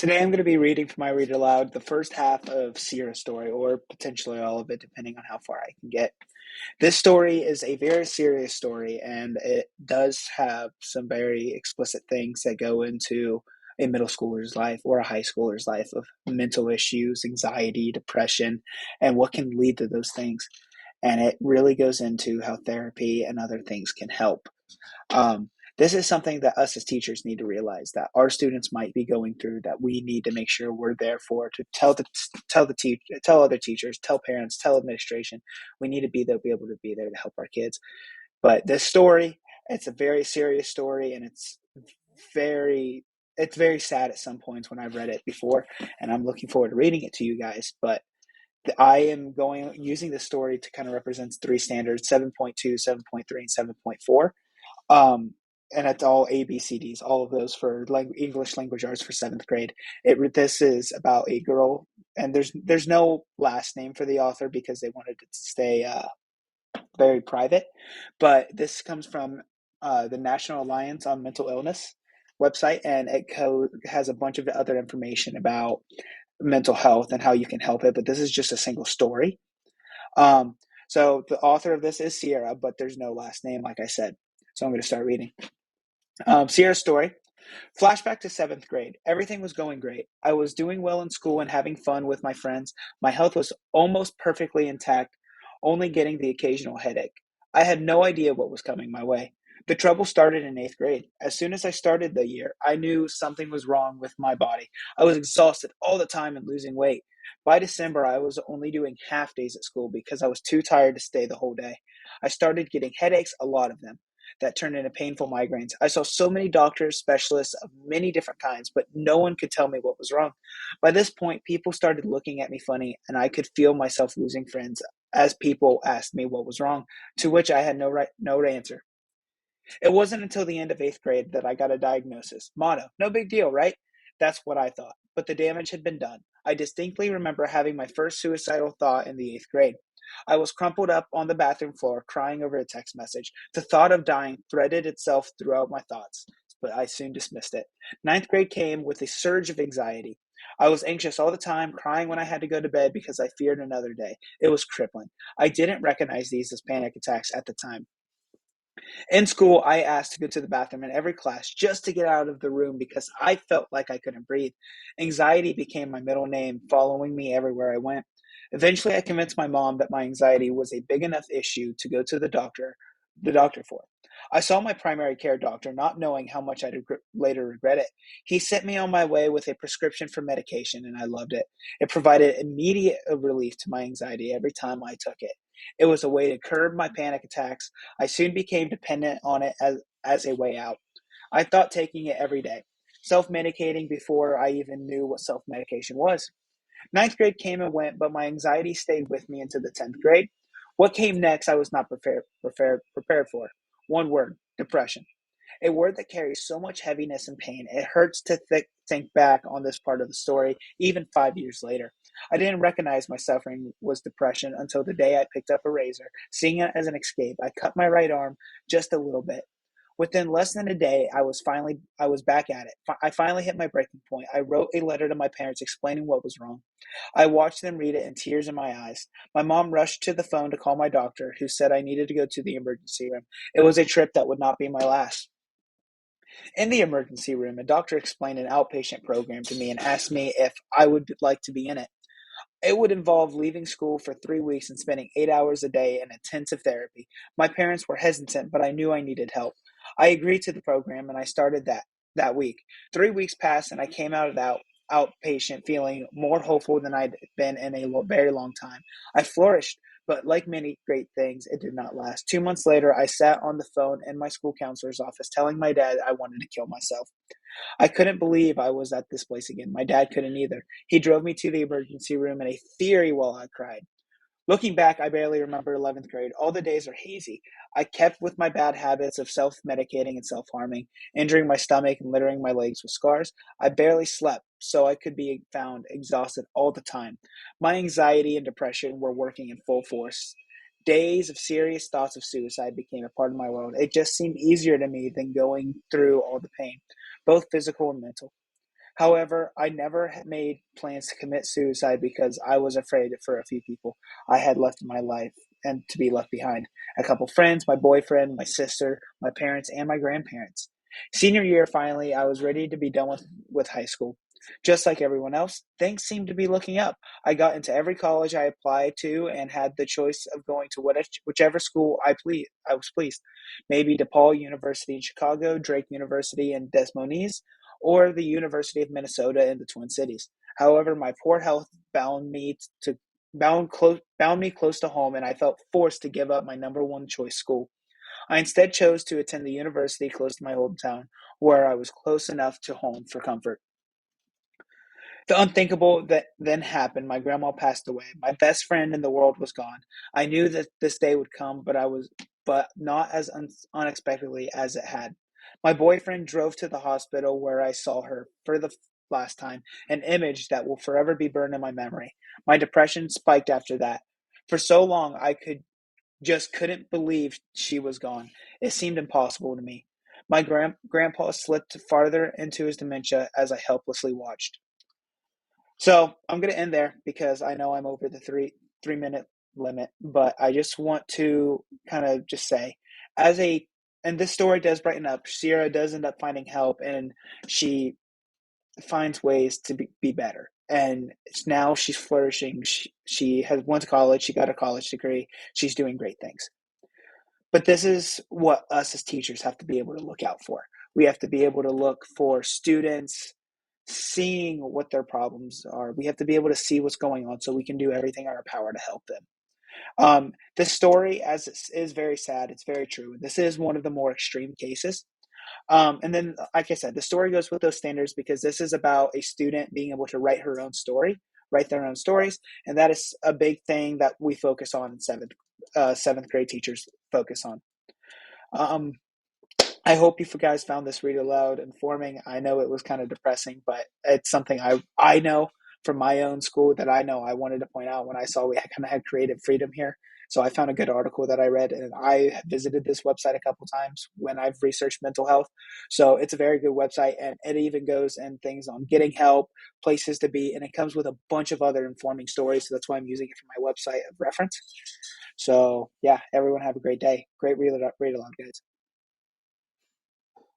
Today I'm going to be reading for my Read Aloud the first half of Sierra's story, or potentially all of it, depending on how far I can get. This story is a very serious story, and it does have some very explicit things that go into a middle schooler's life or a high schooler's life of mental issues, anxiety, depression, and what can lead to those things. And it really goes into how therapy and other things can help. This is something that us as teachers need to realize that our students might be going through that we need to make sure we're there for to tell other teachers, tell parents, tell administration. We need to be able to be there to help our kids. But this story, it's a very serious story, and very it's very sad at some points when I've read it before, and I'm looking forward to reading it to you guys. But I am going using this story to kind of represent three standards: 7.2, 7.3, and 7.4. Um, and it's all ABCDs, all of those for English language arts for seventh grade. This is about a girl, and there's no last name for the author because they wanted it to stay very private. But this comes from the National Alliance on Mental Illness website, and has a bunch of other information about mental health and how you can help it. But this is just a single story. Um, so the author of this is Sierra, but there's no last name, like I said. So I'm going to start reading. Sierra's story. Flashback to seventh grade. Everything was going great. I was doing well in school and having fun with my friends. My health was almost perfectly intact, only getting the occasional headache. I had no idea what was coming my way. The trouble started in eighth grade. As soon as I started the year, I knew something was wrong with my body. I was exhausted all the time and losing weight. By December, I was only doing half days at school because I was too tired to stay the whole day. I started getting headaches, a lot of them that turned into painful migraines. I saw so many doctors, specialists of many different kinds, but no one could tell me what was wrong. By this point, people started looking at me funny, and I could feel myself losing friends as people asked me what was wrong, to which I had no answer. It wasn't until the end of eighth grade that I got a diagnosis. Mono, no big deal, right? That's what I thought. But the damage had been done. I distinctly remember having my first suicidal thought in the eighth grade. I was crumpled up on the bathroom floor, crying over a text message. The thought of dying threaded itself throughout my thoughts, but I soon dismissed it. Ninth grade came with a surge of anxiety. I was anxious all the time, crying when I had to go to bed because I feared another day. It was crippling. I didn't recognize these as panic attacks at the time. In school, I asked to go to the bathroom in every class just to get out of the room because I felt like I couldn't breathe. Anxiety became my middle name, following me everywhere I went. Eventually, I convinced my mom that my anxiety was a big enough issue to go to the doctor for. I saw my primary care doctor, not knowing how much I'd later regret it. He sent me on my way with a prescription for medication, and I loved it. It provided immediate relief to my anxiety every time I took it. It was a way to curb my panic attacks. I soon became dependent on it as a way out. I thought taking it every day, self medicating before I even knew what self medication was. Ninth grade came and went, but my anxiety stayed with me into the 10th grade. What came next, I was not prepared for. One word: depression. A word that carries so much heaviness and pain. It hurts to think back on this part of the story, even 5 years later. I didn't recognize my suffering was depression until the day I picked up a razor, seeing it as an escape. I cut my right arm just a little bit. Within less than a day, I was back at it. I finally hit my breaking point. I wrote a letter to my parents explaining what was wrong. I watched them read it, and tears in my eyes. My mom rushed to the phone to call my doctor, who said I needed to go to the emergency room. It was a trip that would not be my last. In the emergency room, a doctor explained an outpatient program to me and asked me if I would like to be in it. It would involve leaving school for 3 weeks and spending 8 hours a day in intensive therapy. My parents were hesitant, but I knew I needed help. I agreed to the program, and I started that week. 3 weeks passed, and I came out of that outpatient feeling more hopeful than I'd been in a very long time. I flourished, but like many great things, it did not last. 2 months later, I sat on the phone in my school counselor's office telling my dad I wanted to kill myself. I couldn't believe I was at this place again. My dad couldn't either. He drove me to the emergency room in a fury while I cried. Looking back, I barely remember 11th grade. All the days are hazy. I kept with my bad habits of self medicating and self harming, injuring my stomach and littering my legs with scars. I barely slept, so I could be found exhausted all the time. My anxiety and depression were working in full force. Days of serious thoughts of suicide became a part of my world. It just seemed easier to me than going through all the pain, both physical and mental. However, I never made plans to commit suicide because I was afraid for a few people I had left in my life and to be left behind. A couple friends, my boyfriend, my sister, my parents, and my grandparents. Senior year, finally, I was ready to be done with high school. Just like everyone else, things seemed to be looking up. I got into every college I applied to and had the choice of going to whichever school I was pleased. Maybe DePaul University in Chicago, Drake University in Des Moines, or the University of Minnesota in the Twin Cities. However, my poor health bound me close to home, and I felt forced to give up my number one choice school. I instead chose to attend the university close to my hometown, where I was close enough to home for comfort. The unthinkable that then happened. My grandma passed away. My best friend in the world was gone. I knew that this day would come, but not as unexpectedly as it had. My boyfriend drove to the hospital where I saw her for the last time, an image that will forever be burned in my memory. My depression spiked after that. For so long, couldn't believe she was gone. It seemed impossible to me. My grandpa slipped farther into his dementia as I helplessly watched. So I'm going to end there because I know I'm over the 3 minute limit, but I just want to kind of just say, as a and this story does brighten up. Sierra does end up finding help, and she finds ways to be better. And now she's flourishing. She has went to college. She got a college degree. She's doing great things. But this is what us as teachers have to be able to look out for. We have to be able to look for students seeing what their problems are. We have to be able to see what's going on so we can do everything in our power to help them. This story, as it is very sad, it's very true. This is one of the more extreme cases. And then, like I said, the story goes with those standards because this is about a student being able to write their own stories, and that is a big thing that we focus on in seventh grade teachers focus on. Um, I hope you guys found this read aloud informing. I know it was kind of depressing, but it's something I know from my own school that I know I wanted to point out when I saw we kind of had creative freedom here. So I found a good article that I read, and I visited this website a couple times when I've researched mental health. So it's a very good website, and it even goes and things on getting help, places to be, and it comes with a bunch of other informing stories. So that's why I'm using it for my website of reference. So yeah, everyone have a great day. Great read aloud, guys.